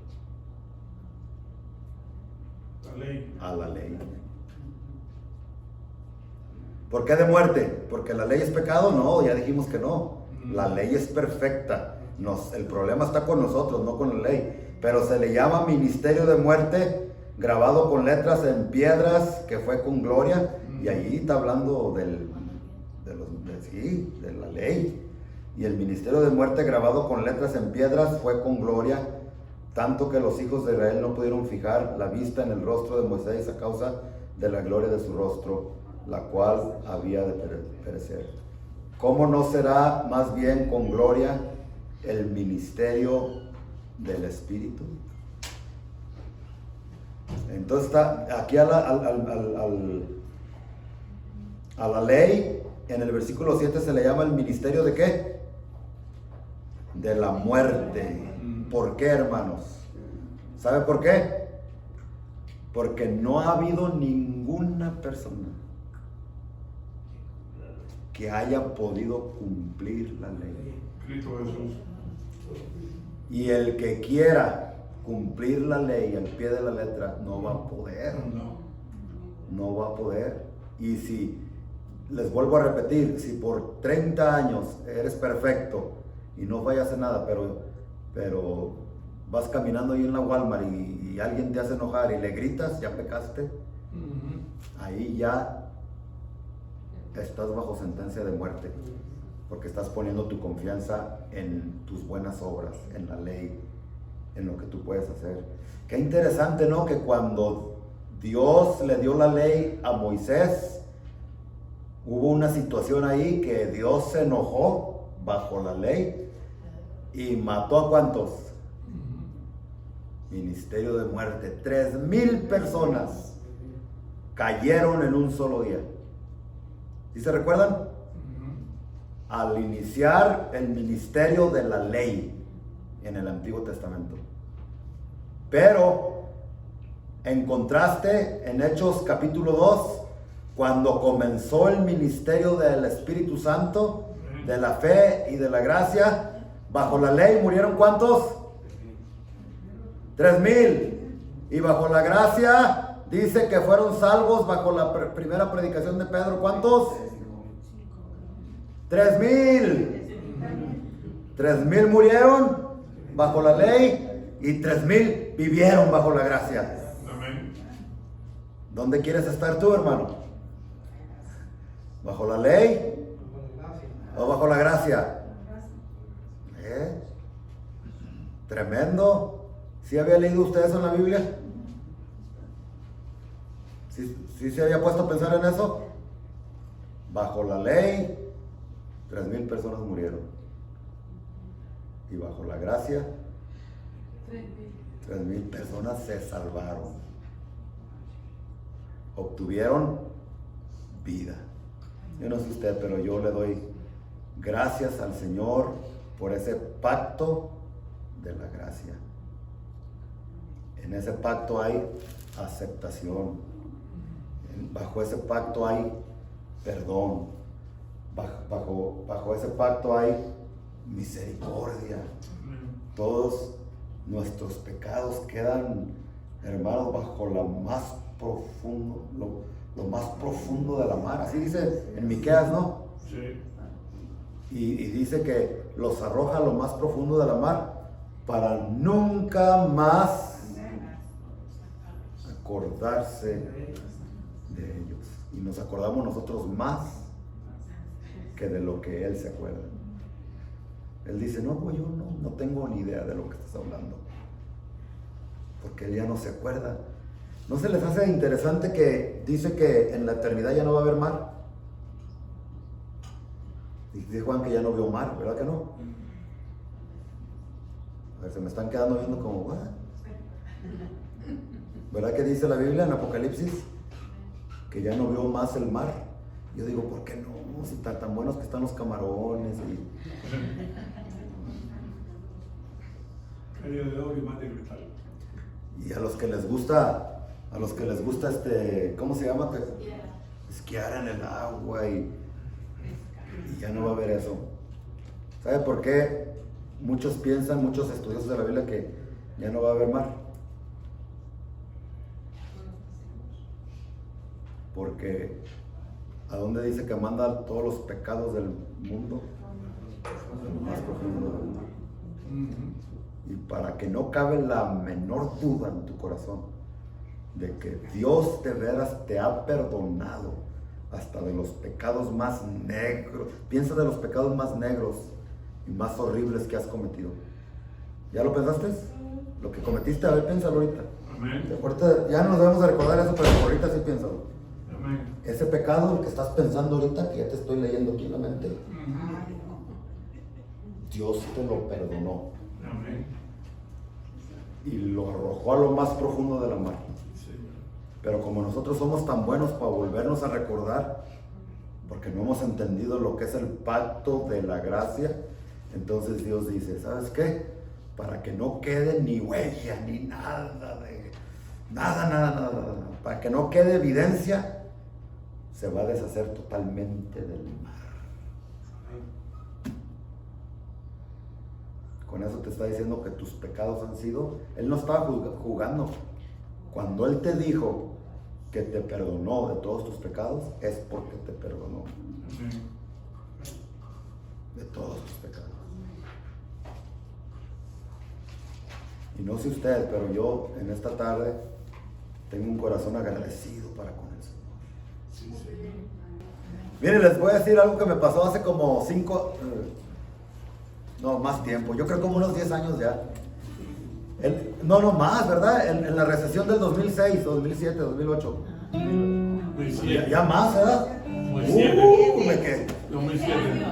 La ley. A la ley. ¿Por qué de muerte? ¿Porque la ley es pecado? No, ya dijimos que no. La ley es perfecta. El problema está con nosotros, no con la ley. Pero se le llama ministerio de muerte, grabado con letras en piedras, que fue con gloria, y ahí está hablando de la ley. Y el ministerio de muerte grabado con letras en piedras fue con gloria, tanto que los hijos de Israel no pudieron fijar la vista en el rostro de Moisés a causa de la gloria de su rostro, la cual había de perecer. ¿Cómo no será más bien con gloria el ministerio del Espíritu? Entonces está aquí a la ley, en el versículo 7 se le llama el ministerio de ¿qué? De la muerte. ¿Por qué, hermanos? ¿Sabe por qué? Porque no ha habido ninguna persona que haya podido cumplir la ley. Cristo Jesús. Y el que quiera cumplir la ley al pie de la letra no va a poder. No va a poder. Y si, les vuelvo a repetir, si por 30 años eres perfecto y no fallas en nada, pero vas caminando ahí en la Walmart y alguien te hace enojar y le gritas, ya pecaste, ahí ya estás bajo sentencia de muerte, porque estás poniendo tu confianza en tus buenas obras, en la ley, en lo que tú puedes hacer. Qué interesante, ¿no? Que cuando Dios le dio la ley a Moisés, hubo una situación ahí que Dios se enojó bajo la ley y mató ¿a cuántos? Ministerio de muerte. 3,000 personas cayeron en un solo día. ¿Sí se recuerdan? Al iniciar el ministerio de la ley en el Antiguo Testamento. Pero en contraste, en Hechos capítulo 2, cuando comenzó el ministerio del Espíritu Santo, de la fe y de la gracia, bajo la ley murieron ¿cuántos? 3,000. Y bajo la gracia dice que fueron salvos bajo la primera predicación de Pedro. ¿Cuántos? 3,000. 3,000 murieron bajo la ley y 3,000 vivieron bajo la gracia. Amén. ¿Dónde quieres estar tú, hermano? ¿Bajo la ley o bajo la gracia? Tremendo. ¿Sí había leído usted eso en la Biblia? ¿Sí se había puesto a pensar en eso? Bajo la ley, 3,000 personas murieron. Y bajo la gracia, 3,000 personas se salvaron. Obtuvieron vida. Yo no sé usted, pero yo le doy gracias al Señor por ese pacto de la gracia. En ese pacto hay aceptación. Bajo ese pacto hay perdón. Bajo ese pacto hay misericordia. Todos nuestros pecados quedan, hermanos, bajo lo más profundo de la mar. Así dice en Miqueas, ¿no? Sí. Y dice que los arroja a lo más profundo de la mar para nunca más acordarse de ellos. Y nos acordamos nosotros más que de lo que Él se acuerda. Él dice, no, pues yo no tengo ni idea de lo que estás hablando, porque Él ya no se acuerda. ¿No se les hace interesante que dice que en la eternidad ya no va a haber mar? Dice Juan que ya no vio mar, ¿verdad que no? A ver, se me están quedando viendo como, ¿what? ¿Verdad que dice la Biblia en Apocalipsis que ya no vio más el mar? Yo digo, ¿por qué no? Si tan buenos que están los camarones Medio de oro y más de cristal. y a los que les gusta, ¿cómo se llama? Esquiar en el agua y ya no va a haber eso. ¿Sabe por qué? Muchos estudiosos de la Biblia que ya no va a haber mar. Porque ¿a dónde dice que manda todos los pecados del mundo? Lo más profundo del mar. Y para que no cabe la menor duda en tu corazón de que Dios de veras te ha perdonado hasta de los pecados más negros. Piensa de los pecados más negros y más horribles que has cometido. ¿Ya lo pensaste? lo que cometiste, a ver, piénsalo ahorita. Amén. Ahorita ya no nos debemos de recordar eso, pero ahorita sí piénsalo. Amén. Ese pecado, el que estás pensando ahorita, que ya te estoy leyendo aquí en la mente, Dios te lo perdonó Amén. y lo arrojó a lo más profundo de la mar. Sí. Pero como nosotros somos tan buenos para volvernos a recordar, porque no hemos entendido lo que es el pacto de la gracia, entonces Dios dice, ¿sabes qué? Para que no quede ni huella, ni nada de... Nada, para que no quede evidencia, se va a deshacer totalmente del mar. Con eso te está diciendo que tus pecados han sido... Él no estaba jugando. Cuando Él te dijo que te perdonó de todos tus pecados, es porque te perdonó Amén. de todos tus pecados. Y no sé ustedes, pero yo en esta tarde tengo un corazón agradecido para con el Señor. Sí, sí. Miren, les voy a decir algo que me pasó hace como más tiempo, yo creo como unos 10 años ya. No más, ¿verdad? En la recesión del 2006, 2007, 2008. Muy Ya, cierto. ya más, ¿verdad? Muy cierto. 2007.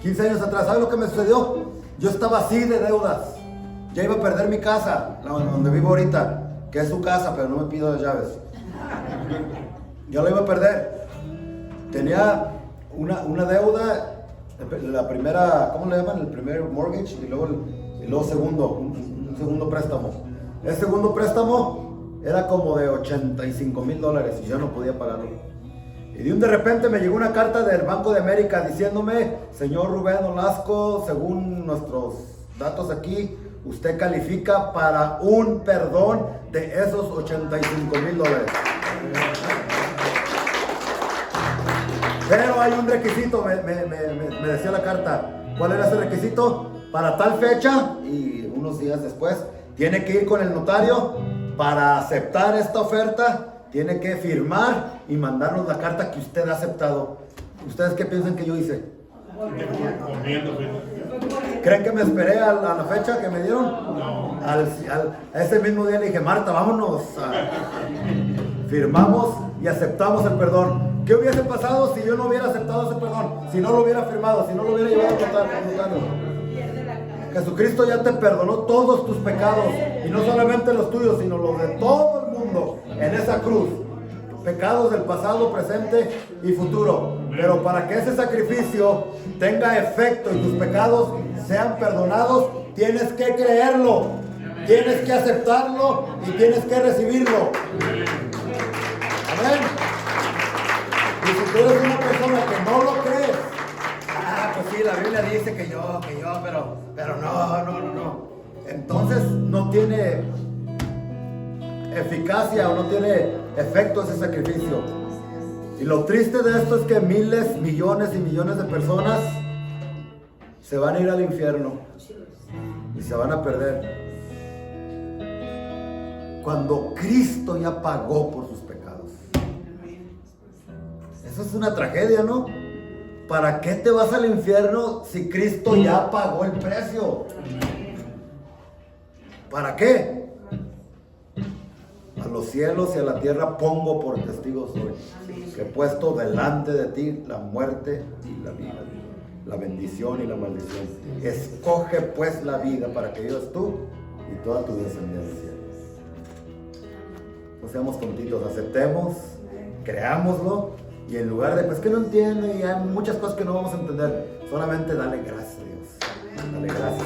15 años atrás, ¿sabes lo que me sucedió? Yo estaba así de deudas. Ya iba a perder mi casa, donde vivo ahorita, que es su casa, pero no me pido las llaves. Ya lo iba a perder. Tenía una deuda, la primera, ¿cómo le llaman? El primer mortgage y luego segundo, un segundo préstamo. El segundo préstamo era como de $85,000 y yo no podía pagarlo. Y de repente me llegó una carta del Banco de América diciéndome, señor Rubén Olasco, según nuestros datos aquí, usted califica para un perdón de esos $85,000. Pero hay un requisito, me decía la carta. ¿Cuál era ese requisito? Para tal fecha y unos días después, tiene que ir con el notario para aceptar esta oferta. Tiene que firmar y mandarnos la carta que usted ha aceptado. ¿Ustedes qué piensan que yo hice? Comiendo. ¿Creen que me esperé a la fecha que me dieron? No. A ese mismo día le dije, Marta, vámonos. Firmamos y aceptamos el perdón. ¿Qué hubiese pasado si yo no hubiera aceptado ese perdón? Si no lo hubiera firmado, si no lo hubiera llevado al notario. Jesucristo ya te perdonó todos tus pecados. Y no solamente los tuyos, sino los de todo el mundo en esa cruz. Pecados del pasado, presente y futuro. Pero para que ese sacrificio tenga efecto y tus pecados sean perdonados, tienes que creerlo, tienes que aceptarlo y tienes que recibirlo. Amén. Y si tú eres una persona que no lo crees, pues sí, la Biblia dice que yo, pero no. Entonces no tiene eficacia o no tiene efecto ese sacrificio. Y lo triste de esto es que miles, millones y millones de personas se van a ir al infierno y se van a perder cuando Cristo ya pagó por sus pecados. Eso es una tragedia, ¿no? ¿Para qué te vas al infierno si Cristo ya pagó el precio? ¿Para qué? A los cielos y a la tierra pongo por testigos hoy que he puesto delante de ti la muerte y la vida, la bendición y la maldición. Escoge pues la vida para que vivas tú y toda tu descendencia. No seamos tontitos, aceptemos, creámoslo y en lugar de, pues que no entiendo y hay muchas cosas que no vamos a entender, solamente dale gracias a Dios. Dale gracias.